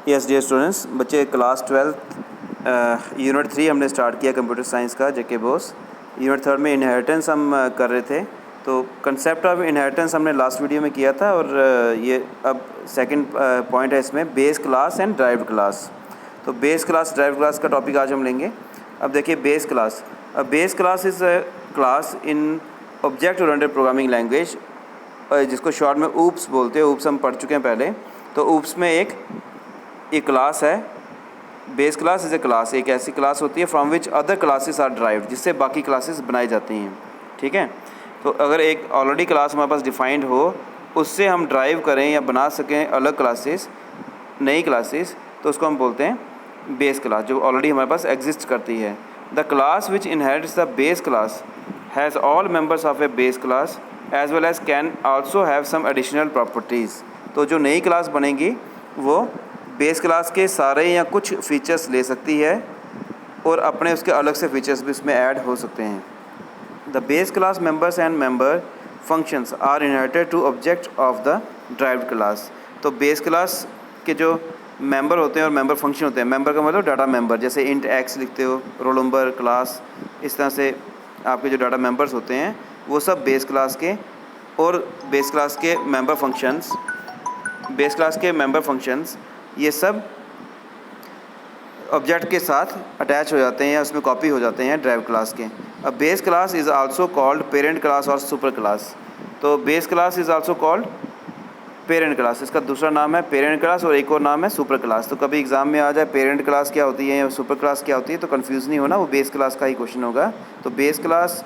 Yes dear students, बच्चे class 12 unit 3 हमने start किया कंप्यूटर साइंस का जेके बोस। यूनिट 3 में इनहेरिटेंस हम कर रहे थे। तो कंसेप्ट ऑफ इनहेरिटेंस हमने लास्ट वीडियो में किया था और ये अब सेकंड पॉइंट है इसमें, base class and derived class. तो बेस क्लास ड्राइव्ड क्लास का टॉपिक आज हम लेंगे। अब देखिए base class, base class is class in object oriented programming language, जिसको शॉर्ट में ऊप्स बोलते हैं। ऊप्स हम पढ़ चुके हैं पहले। तो ऊप्स में एक क्लास है। Base class is a class, एक ऐसी क्लास होती है from which other classes are derived, जिससे बाकी क्लासेस बनाई जाती हैं। ठीक है। तो अगर एक ऑलरेडी क्लास हमारे पास डिफाइंड हो, उससे हम ड्राइव करें या बना सकें अलग क्लासेस, नई क्लासेस, तो उसको हम बोलते हैं बेस क्लास, जो ऑलरेडी हमारे पास एग्जिस्ट करती है। The class which inherits the base class has all members of a base class as well as can also have some additional properties. तो जो नई क्लास बनेगी वो बेस क्लास के सारे या कुछ फीचर्स ले सकती है और अपने उसके अलग से फीचर्स भी उसमें ऐड हो सकते हैं। The base class members and member functions are inherited to object of the derived class. तो बेस क्लास के जो मेंबर होते हैं और मेंबर फंक्शन होते हैं, मेंबर का मतलब डाटा मेंबर, जैसे इंट एक्स लिखते हो, रोल नंबर, क्लास, इस तरह से आपके जो डाटा मेंबर्स होते हैं वो सब बेस क्लास के, और बेस क्लास के मेंबर फंक्शंस ये सब ऑब्जेक्ट के साथ अटैच हो जाते हैं या उसमें कॉपी हो जाते हैं ड्राइव क्लास के। अब base class is also called parent class और सुपर क्लास। तो base class is also called parent class, इसका दूसरा नाम है पेरेंट क्लास और एक और नाम है सुपर क्लास। तो कभी एग्जाम में आ जाए पेरेंट क्लास क्या होती है या सुपर क्लास क्या होती है, तो कन्फ्यूज़ नहीं होना, वो बेस क्लास का ही क्वेश्चन होगा। तो base class,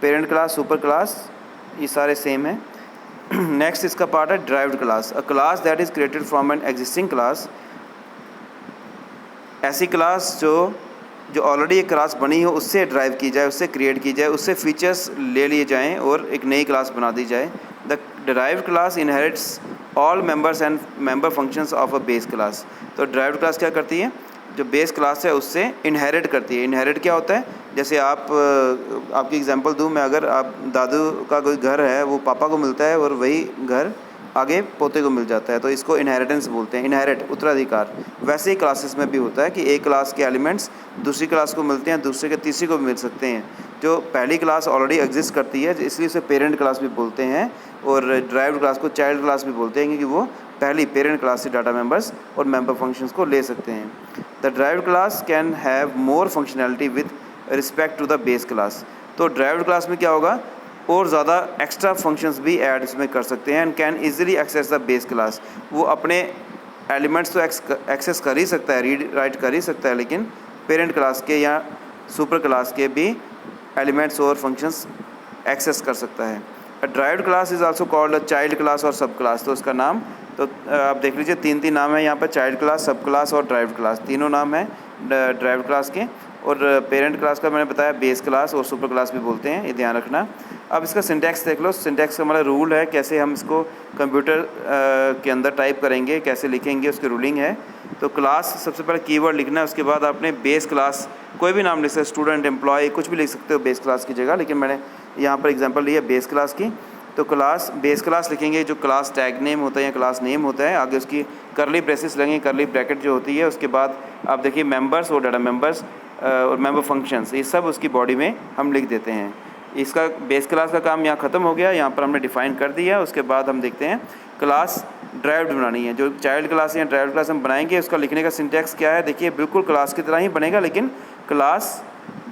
parent class, super class, ये सारे सेम है। नेक्स्ट इसका पार्ट है derived class, a class that is created from an existing class. ऐसी क्लास जो ऑलरेडी एक क्लास बनी हो उससे ड्राइव की जाए, उससे क्रिएट की जाए, उससे फीचर्स ले लिए जाएं और एक नई क्लास बना दी जाए। The derived class inherits all members and member functions of a base class. तो ड्राइव्ड क्लास क्या करती है, जो बेस क्लास है उससे इनहेरिट करती है। इनहेरिट क्या होता है, जैसे आपकी एग्जांपल दूं मैं, अगर आप दादू का कोई घर है वो पापा को मिलता है और वही घर आगे पोते को मिल जाता है, तो इसको इनहेरिटेंस बोलते हैं। इनहेरिट उत्तराधिकार। वैसे ही क्लासेस में भी होता है कि एक क्लास के एलिमेंट्स दूसरी क्लास को मिलते हैं, दूसरे के तीसरी को भी मिल सकते हैं। जो पहली क्लास ऑलरेडी एग्जिस्ट करती है इसलिए उसे पेरेंट क्लास भी बोलते हैं, और ड्राइव्ड क्लास को चाइल्ड क्लास भी बोलते हैं, क्योंकि वो पहली पेरेंट क्लास से डाटा मेंबर्स और मेंबर फंक्शंस को ले सकते हैं। The derived class can have more functionality with respect to the base class. तो ड्राइव्ड क्लास में क्या होगा, और ज़्यादा एक्स्ट्रा फंक्शंस भी ऐड इसमें कर सकते हैं। And can easily access the base class. वो अपने एलिमेंट्स तो एक्सेस कर ही सकता है, रीड राइट कर ही सकता है, लेकिन पेरेंट क्लास के या सुपर क्लास के भी एलिमेंट्स और फंक्शंस एक्सेस कर सकता है। Derived class is also called a child class और सब क्लास। तो उसका नाम तो आप देख लीजिए, तीन नाम है यहाँ पर, चाइल्ड क्लास, सब क्लास और ड्राइव्ड क्लास, तीनों नाम है ड्राइव्ड क्लास के। और पेरेंट क्लास का मैंने बताया बेस क्लास और सुपर क्लास भी बोलते हैं, ये ध्यान रखना। अब इसका सिंटैक्स देख लो। सिंटैक्स का हमारा रूल है, कैसे हम इसको कंप्यूटर के अंदर टाइप करेंगे, कैसे लिखेंगे, उसकी रूलिंग है। तो क्लास सबसे पहले कीवर्ड लिखना है, उसके बाद आपने बेस क्लास कोई भी नाम लिख सकते, स्टूडेंट, एम्प्लॉय, कुछ भी लिख सकते हो बेस क्लास की जगह, लेकिन मैंने यहाँ पर एग्जांपल लिया बेस क्लास की। तो क्लास, बेस क्लास लिखेंगे, जो क्लास टैग नेम होता है या क्लास नेम होता है, आगे उसकी करली ब्रेसेस लगेंगे, करली ब्रैकेट जो होती है, उसके बाद आप देखिए मेंबर्स और डाटा मेंबर्स और मेंबर फंक्शंस, ये सब उसकी बॉडी में हम लिख देते हैं। इसका बेस क्लास का काम यहाँ ख़त्म हो गया, यहाँ पर हमने डिफ़ाइन कर दिया। उसके बाद हम देखते हैं क्लास ड्राइव्ड बनानी है। जो चाइल्ड क्लास या ड्राइव्ड क्लास हम बनाएंगे, उसका लिखने का सिंटैक्स क्या है, देखिए बिल्कुल क्लास की तरह ही बनेगा, लेकिन क्लास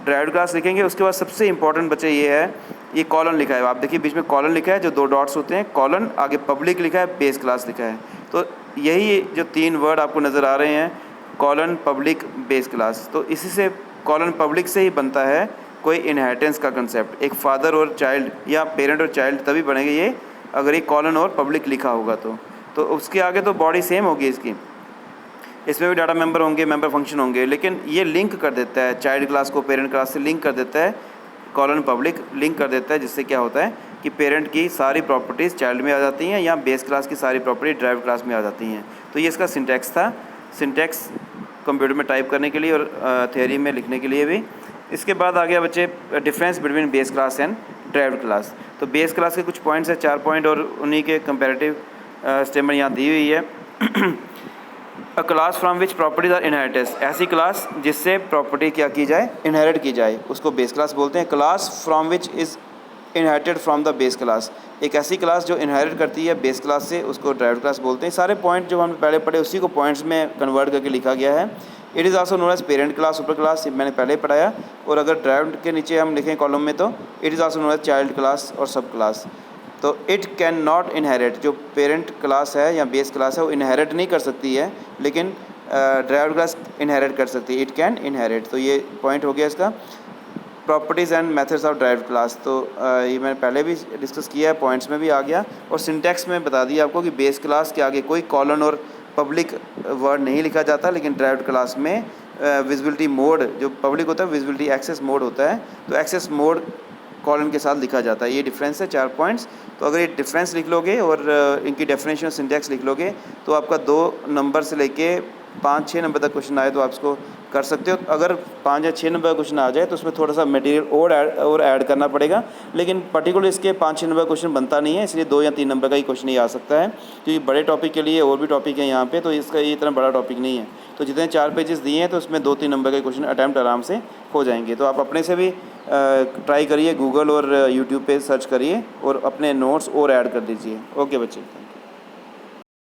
ड्राइव्ड क्लास लिखेंगे। उसके बाद सबसे इंपॉर्टेंट बच्चे ये है, ये कॉलन लिखा है, आप देखिए बीच में कॉलन लिखा है, जो 2 डॉट्स होते हैं, कॉलन, आगे पब्लिक लिखा है, बेस क्लास लिखा है। तो यही जो 3 वर्ड आपको नज़र आ रहे हैं, कॉलन, पब्लिक, बेस क्लास, तो इसी से कॉलन पब्लिक से ही बनता है कोई इनहेरिटेंस का कंसेप्ट। एक फादर और चाइल्ड या पेरेंट और चाइल्ड तभी बनेगा ये अगर ये कॉलन और पब्लिक लिखा होगा। तो उसके आगे तो बॉडी सेम होगी इसकी, इसमें भी डाटा मेंबर होंगे, मेंबर फंक्शन होंगे, लेकिन ये लिंक कर देता है चाइल्ड क्लास को पेरेंट क्लास से लिंक कर देता है, कॉलन पब्लिक लिंक कर देता है, जिससे क्या होता है कि पेरेंट की सारी प्रॉपर्टीज़ चाइल्ड में आ जाती हैं या बेस क्लास की सारी प्रॉपर्टी ड्राइव क्लास में आ जाती हैं। तो ये इसका सिंटैक्स था, सिंटैक्स कंप्यूटर में टाइप करने के लिए और थ्योरी में लिखने के लिए भी। इसके बाद आ गया बच्चे difference between base class and derived class. तो बेस क्लास के कुछ पॉइंट्स हैं, 4 पॉइंट, और उन्हीं के कंपैरेटिव स्टेटमेंट यहाँ दी हुई है। A class from which properties are inherited, ऐसी क्लास जिससे प्रॉपर्टी क्या की जाए, इनहेरिट की जाए, उसको बेस क्लास बोलते हैं। Class from which is inherited from the base class, एक ऐसी क्लास जो इनहेरिट करती है बेस क्लास से, उसको ड्राइव्ड क्लास बोलते हैं। सारे पॉइंट जो हमने पहले पढ़े उसी को पॉइंट्स में कन्वर्ट करके लिखा गया है। It is also known as parent class, super class, मैंने पहले ही पढ़ाया। और अगर ड्राइव्ड के नीचे हम लिखें कॉलम में तो it is also known as child class और सब क्लास। तो इट कैन नॉट इनहेरिट, जो पेरेंट क्लास है या बेस क्लास है वो इनहेरिट नहीं कर सकती है, लेकिन ड्राइव्ड क्लास इनहेरिट कर सकती है, इट कैन इनहेरिट। तो ये पॉइंट हो गया इसका। Properties and methods of derived class, तो ये मैंने पहले भी डिस्कस किया है, पॉइंट्स में भी आ गया। और सिंटैक्स में बता दिया आपको कि बेस क्लास के आगे कोई कॉलन और पब्लिक वर्ड नहीं लिखा जाता, लेकिन ड्राइव्ड क्लास में विजिबिलिटी मोड जो पब्लिक होता है, विजिबिलिटी एक्सेस मोड होता है, तो एक्सेस मोड कॉलन के साथ लिखा जाता है। ये डिफरेंस है, 4 पॉइंट्स। तो अगर ये डिफरेंस लिख लोगे और इनकी डेफिनेशन और सिंटैक्स लिख लोगे तो आपका 2 नंबर से लेके 5-6 नंबर तक क्वेश्चन आए तो आप इसको कर सकते हो। अगर 5 या 6 नंबर का क्वेश्चन आ जाए तो उसमें थोड़ा सा मटेरियल और ऐड करना पड़ेगा, लेकिन पर्टिकुलर इसके 5-6 नंबर क्वेश्चन बनता नहीं है, इसलिए 2 या 3 नंबर का ही क्वेश्चन ही आ सकता है, क्योंकि बड़े टॉपिक के लिए और भी टॉपिक है यहाँ पे, तो इसका ये इतना बड़ा टॉपिक नहीं है। तो जितने 4 पेजेस दिए हैं तो उसमें 2-3 नंबर के क्वेश्चन अटैम्प्ट आराम से हो जाएंगे। तो आप अपने से भी ट्राई करिए, गूगल और यूट्यूब पे सर्च करिए और अपने नोट्स और ऐड कर दीजिए। ओके बच्चे।